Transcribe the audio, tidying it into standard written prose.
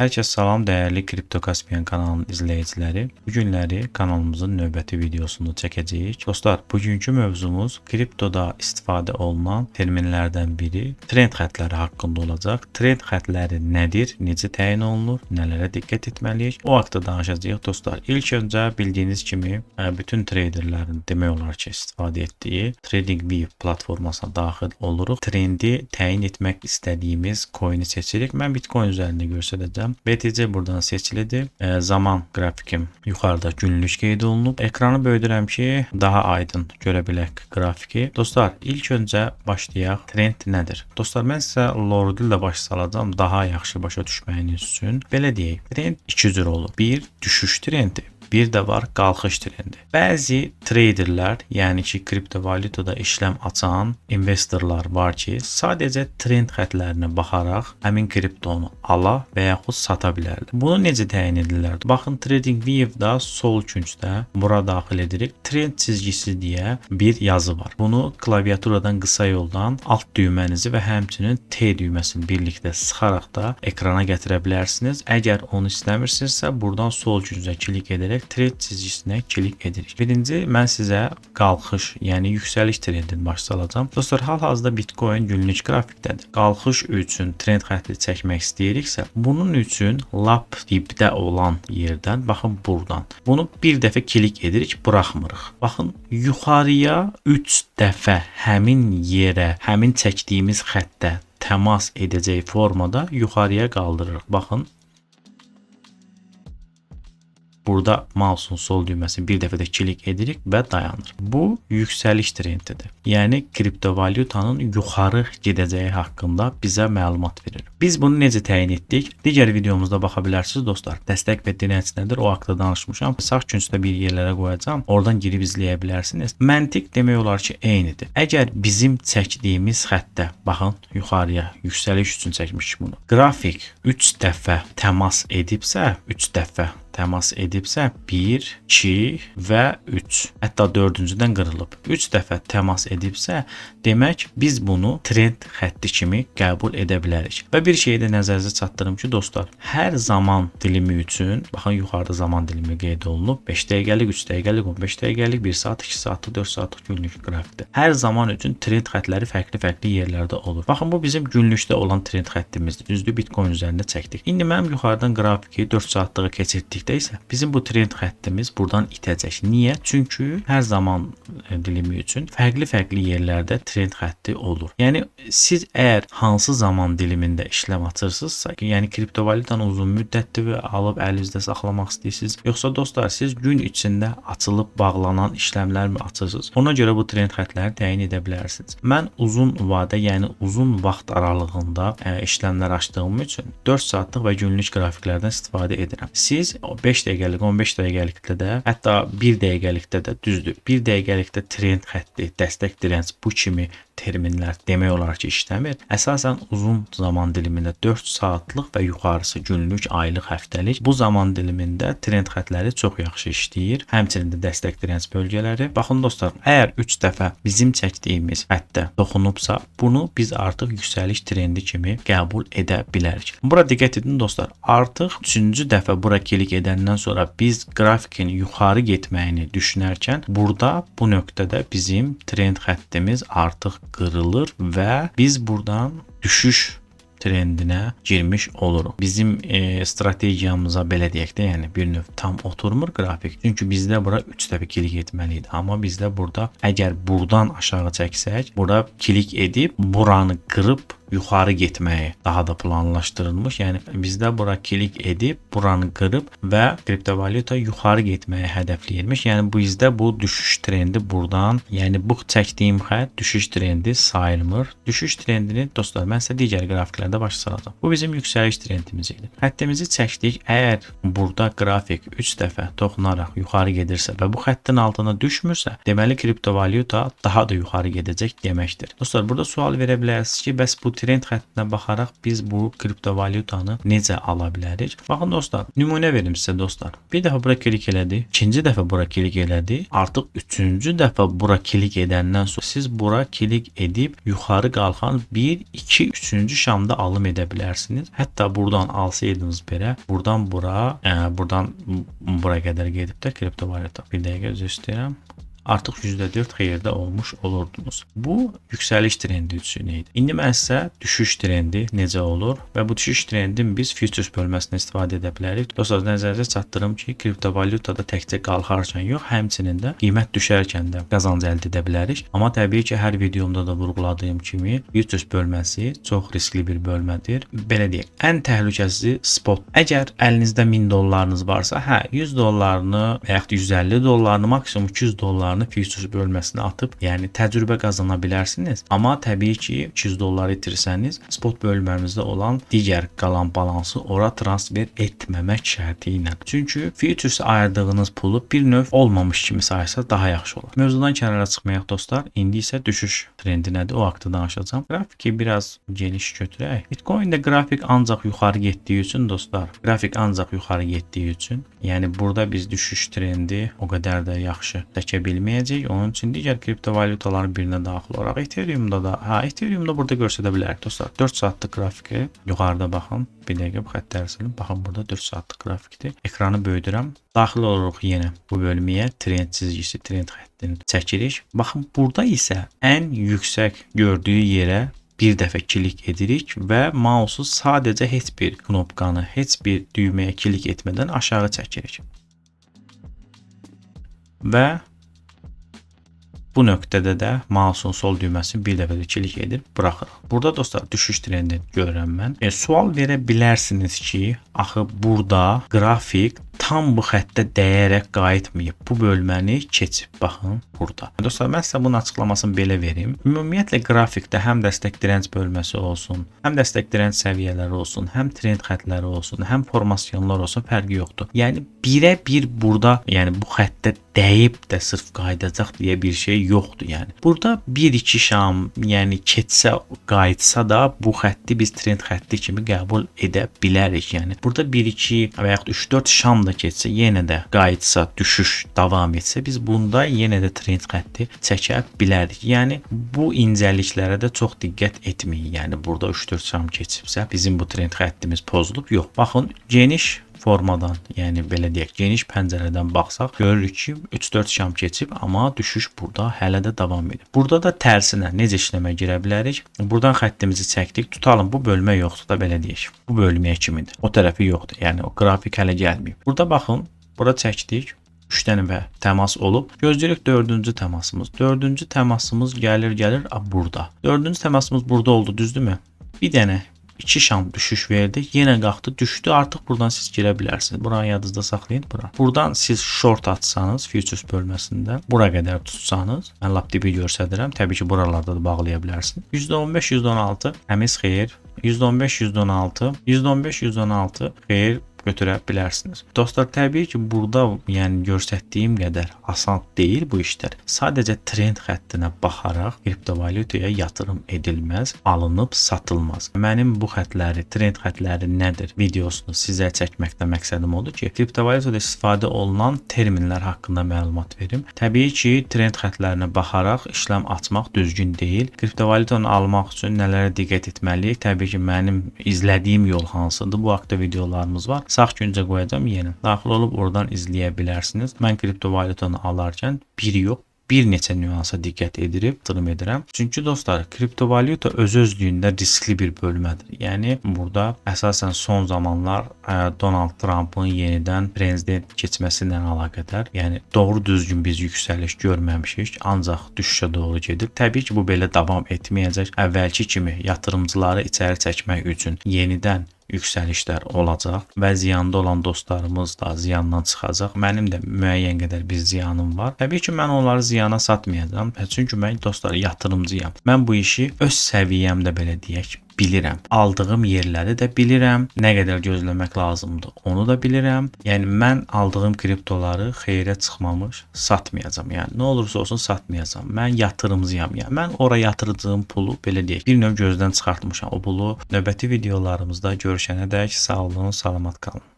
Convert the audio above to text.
Herkese salam değerli Kripto Kaspiyan kanalının izleyicileri. Bugünləri kanalımızın növbəti videosunu çəkəcəyik. Dostlar, bugünkü mövzumuz kriptoda istifadə olunan terminlərdən biri trend xətləri haqqında olacaq. Trend xətləri nədir, necə təyin olunur, nələrə diqqət etməliyik? O haqqda danışacağıq dostlar. İlk öncə bildiyiniz kimi bütün traderlərin demək olar ki istifadə etdiyi TradingView platformasına daxil oluruq. Trendi təyin etmək istədiyimiz coin'i seçirik. Mən Bitcoin üzərində göstərəcəm. BTC buradan seçilidir. Zaman qrafikim yuxarıda günlük qeyd olunub. Ekranı böyüdürəm ki, daha aydın görə bilək qrafiki. Dostlar, ilk öncə başlayaq. Trend nədir? Dostlar, mən sizə Lord ilə baş salacağam daha yaxşı başa düşməyiniz üçün. Belə deyək, trend iki cür olur. Bir, düşüş trendi. Bir də var qalxış trendi. Bəzi traderlər, yəni ki, kriptovalyutada işlem açan investorlar var ki, sadəcə trend xətlərinə baxaraq həmin kriptonu ala və yaxud sata bilərlər. Bunu necə təyin edirlər? Baxın, TradingView-da sol küncdə bura daxil edirik. Trend çizgisi deyə bir yazı var. Bunu klaviaturadan qısa yoldan alt düymənizi və həmçinin T düyməsini birlikdə sıxaraq da ekrana gətirə bilərsiniz. Əgər onu istəmirsinizsə, buradan sol küncə klik edərək trend çizgisinə klik edirik. Birinci, mən sizə qalxış, yəni yüksəliş trendini baş salacağam. Dostlar, hal-hazırda Bitcoin günlük qrafikdədir. Qalxış üçün trend xətti çəkmək istəyiriksə, bunun üçün lap dibdə olan yerdən, baxın buradan. Bunu bir dəfə klik edirik, buraxmırıq. Baxın, yuxarıya 3 dəfə həmin yerə, həmin çəkdiyimiz xəttə təmas edəcək formada yuxarıya qaldırırıq. Baxın, burada mouse'un sol düyməsini bir dəfə də klik edirik və dayanır. Bu yüksəliş trendidir. Yəni kriptovalyutanın yuxarı gedəcəyi haqqında bizə məlumat verir. Biz bunu necə təyin etdik? Digər videomuzda baxa bilərsiniz dostlar. Dəstək və dirənç nədir? O haqqda danışmışam. Sağ küncdə bir yerlərə qoyacağam. Oradan girib izləyə bilərsiniz. Məntiq demək olar ki, eynidir. Əgər bizim çəkdiyimiz xəttə, baxın, yuxarıya yüksəliş üçün çəkmişik bunu. Qrafik 3 dəfə təmas edibsə, 3 dəfə təmas edibsə 1, 2 və 3. Hətta 4-cüdən qırılıb. 3 dəfə təmas edibsə, demək biz bunu trend xətti kimi qəbul edə bilərik. Və bir şeyi də nəzərinizə çatdırım ki, dostlar, hər zaman dilimi üçün, baxın yuxarıda zaman dilimi qeyd olunub. 5 dəqiqəlik, 3 dəqiqəlik, 15 dəqiqəlik, 1 saat, 2 saatlıq, 4 saatlıq günlük qrafikdir. Hər zaman üçün trend xəttləri fərqli-fərqli yerlərdə olur. Baxın, bu bizim günlükdə olan trend xəttimizdir. Düzdür, Bitcoin üzərində çəkdik. İndi mən yuxarıdan qrafiki 4 saatlığı keçirdik isə bizim bu trend xəttimiz buradan itəcək. Niyə? Çünki hər zaman dilimi üçün fərqli-fərqli yerlərdə trend xətti olur. Yəni siz əgər hansı zaman dilimində işlem açırsınızsa, yəni kriptovalyutanı uzun müddətli alıb əlinizdə saxlamaq istəyirsiniz, yoxsa dostlar siz gün içində açılıb bağlanan işlemlər mi açırsınız? Ona görə bu trend xəttləri təyin edə bilərsiniz. Mən uzun vadə, yəni uzun vaxt aralığında işlemlər açdığım üçün 4 saatlıq və günlük qrafiklərdən istifadə edirəm. Siz 5 dəqiqəlik, 15 dəqiqəlikdə də, hətta 1 dəqiqəlikdə də düzdür. 1 dəqiqəlikdə trend xətti, dəstək dirənç bu kimi terminlər demək olar ki işləmir. Əsasən uzun zaman dilimində 4 saatlıq və yuxarısı günlük, aylıq, həftəlik bu zaman dilimində trend xəttləri çox yaxşı işləyir. Həmçinin də dəstək dirənç bölgələri. Baxın dostlar, əgər 3 dəfə bizim çəkdiyimiz xəttə toxunubsa, bunu biz artıq yüksəliş trendi kimi qəbul edə bilərik. Bura diqqət edin dostlar. Artıq 3-cü dəfə bura klik edəndən sonra biz grafikin yuxarı getməyini düşünərkən burada bu nöqtədə bizim trend xəttimiz artıq qırılır və biz buradan düşüş trendinə girmiş oluruq. Bizim strategiyamıza belə deyək də, yəni bir növ tam oturmur qrafik. Çünki bizdə bura 3 dəfə klik etməliydi. Amma bizdə burada əgər buradan aşağı çəksək, bura klik edib buranı qırıb yuxarı getməyi daha da planlaşdırılmış. Yəni bizdə bura klik edib buranı qırıb və kriptovalyuta yuxarı getməyi hədəfləyirmiş. Yəni bizdə bu düşüş trendi buradan, yəni bu çəkdiyim xətt düşüş trendi sayılmır. Düşüş trendini dostlar mən sizə digər qrafiklərdə başa salacağam. Bu bizim yüksəliş trendimiz idi. Xəttimizi çəkdik. Əgər burada qrafik 3 dəfə toxunaraq yuxarı gedirsə və bu xəttin altına düşmürsə, deməli kriptovalyuta daha da yuxarı gedəcək deməkdir. Dostlar, burada sual verə bilərsiniz ki, bəs bu trend xəttinə baxaraq biz bu kriptovalyutanı necə ala bilərik? Baxın dostlar, nümunə verim sizə dostlar. Bir dəfə bura klik elədi, ikinci dəfə bura klik elədi, artıq üçüncü dəfə bura klik edəndən sonra siz bura klik edib yuxarı qalxan 1, 2, 3-cü şamda alım edə bilərsiniz. Hətta buradan alsaydınız belə, buradan bura, buradan bura qədər gedib də kriptovalyuta. Bir dəqiqə üzr istəyirəm. Artıq %4 xeyirdə olmuş olurdunuz. Bu yüksəliş trendi üçün idi. İndi mən sizə düşüş trendi necə olur və bu düşüş trendin biz futures bölməsindən istifadə edə bilərik. Dostlar, nəzərinizə çatdırım ki, kriptovalyutada təkcə qalxarkən yox, həmçinin də qiymət düşərkən də qazanc əldə edə bilərik. Amma təbii ki, hər videomda da vurğuladığım kimi futures bölməsi çox riskli bir bölmədir. Belə deyək, ən təhlükəsizi spot. Əgər əlinizdə $1000 varsa, hə, $100-ını və yaxud $150, maksimum $200 futures bölməsinə atıb, yəni təcrübə qazana bilərsiniz. Amma təbii ki, $200 itirsəniz, spot bölməmizdə olan digər qalan balansı ora transfer etməmək şərti ilə. Çünki futures ayırdığınız pulu bir növ olmamış kimi saysa daha yaxşı olar. Mövzudan kənara çıxmayaq dostlar. İndi isə düşüş trendi nədir? O haqqda danışacağam. Qrafiki biraz geniş götürək. Bitcoin-də qrafik ancaq yuxarı getdiyi üçün dostlar, qrafik ancaq yuxarı getdiyi üçün, yəni burada biz düşüş trendi o qədər də yaxşı çəkə bilməyəcək. Onun üçün digər kriptovalyutaların birinə daxil olaraq Ethereum-da da, Ethereum-da burada göstərə bilərik dostlar. 4 saatlıq qrafiki yuxarıda baxın. Bir dəqiqə bu xəttləri silin. Baxın burada 4 saatlıq qrafikdir. Ekranı böyüdürəm. Daxil oluruq yenə bu bölməyə trend çizgisi, trend xəttini çəkirik. Baxın burada isə ən yüksək gördüyü yerə bir dəfə klik edirik və mausu sadəcə heç bir knopkanı, heç bir düyməyə klik etmədən aşağı çəkirik. Və bu nöqtədə də mausun sol düyməsini bir dəfə də klik edib buraxırıq. Burada dostlar düşüş trendini görürəm mən. Sual verə bilərsiniz ki, axı burada qrafik tam bu xəttə dəyərək qayıtmayıb. Bu bölməni keçib. Baxın burada. Dostlar, mən sizə bunun açıqlamasını belə verim. Ümumiyyətlə qrafikdə həm dəstək direnç bölməsi olsun, həm dəstək direnç səviyyələri olsun, həm trend xəttləri olsun, həm formasyonlar olsun, fərqi yoxdur. Yəni birə-bir burada, yəni bu xəttə dəyib də sırf qayıdacaq deyə bir şey yoxdur yəni. Burada 1-2 şam, yəni keçsə, qayıtsa da bu xətti biz trend xətti kimi qəbul edə bilərik. Yəni burada 1-2 və yaxud 3-4 şam da keçsə, yenə də qayıtsa, düşüş davam etsə, biz bunda yenə də trend xətti çəkə bilərik. Yəni bu incəliklərə də çox diqqət etməyin. Yəni burada 3-4 şam keçibsə, bizim bu trend xəttimiz pozulub. Yox. Baxın, geniş formadan, yəni belə deyək, geniş pəncərədən baxsaq, görürük ki, 3-4 şam keçib, amma düşüş burada hələ də davam edir. Burada da tərsinə necə işləmə girə bilərik? Buradan xəttimizi çəkdik. Tutalım, bu bölmə yoxdur da belə deyək. Bu bölməyə kimidir. O tərəfi yoxdur. Yəni o qrafik hələ gəlməyib. Burada baxın, bura çəkdik. 3 dənə təmas olub. Gözləyirik 4-cü təmasımız. 4-cü təmasımız gəlir burada. 4-cü təmasımız burada oldu, düzdürmü? Bir dənə 2 şam düşüş verdi. Yenə qalxdı, düşdü. Artıq buradan siz girə bilərsiniz. Buranı yadınızda saxlayın. Buradan siz short atsanız futures bölməsində, bura qədər tutsanız, mən lap dibi göstərirəm. Təbii ki, buralarda da bağlaya bilərsiniz. %15, %16 həmiz xeyir. %15, %16, %15, %16 xeyir götürə bilərsiniz. Dostlar, təbii ki, burada yəni göstərdiyim qədər asan deyil bu işlər. Sadəcə trend xəttinə baxaraq kriptovalyutaya yatırım edilməz, alınıb satılmaz. Mənim bu xəttləri, trend xəttləri nədir videosunu sizə çəkməkdə məqsədim odur ki, kriptovalyutada istifadə olunan terminlər haqqında məlumat verim. Təbii ki, trend xəttlərinə baxaraq işləm açmaq düzgün deyil. Kriptovalyutanı almaq üçün nələrə diqqət etməliyik? Təbii ki, mənim izlədiyim yol hansıdır? Bu haqda videolarımız var. Sağ küncə qoyacağım yenə. Daxil olub oradan izləyə bilərsiniz. Mən kriptovalyutanı alarkən biri yox, bir neçə nüansa diqqət yatırım edirəm. Çünki dostlar, kriptovalyuta öz-özlüyündə riskli bir bölmədir. Yəni burada əsasən son zamanlar Donald Trump'ın yenidən prezident keçməsi ilə əlaqədar, yəni doğru düzgün biz yüksəliş görməmişik, ancaq düşüşə doğru gedir. Təbii ki, bu belə davam etməyəcək. Əvvəlki kimi yatırımcıları içəri çəkmək üçün yenidən yüksəlişlər olacaq və ziyanda olan dostlarımız da ziyandan çıxacaq. Mənim də müəyyən qədər bir ziyanım var. Təbii ki, mən onları ziyana satmayacağam. Çünki mən dostlar yatırımcıyam. Mən bu işi öz səviyyəmdə belə deyək, bilirəm. Aldığım yerləri də bilirəm. Nə qədər gözləmək lazımdır, onu da bilirəm. Yəni mən aldığım kriptoları xeyrə çıxmamış satmayacağam. Yəni nə olursa olsun satmayacağam. Mən yatırımcıyam. Yəni mən ora yatırdığım pulu belə deyək, bir növ gözdən çıxartmışam o pulu. Növbəti videolarımızda görüşənədək sağ olun, salamat qalın.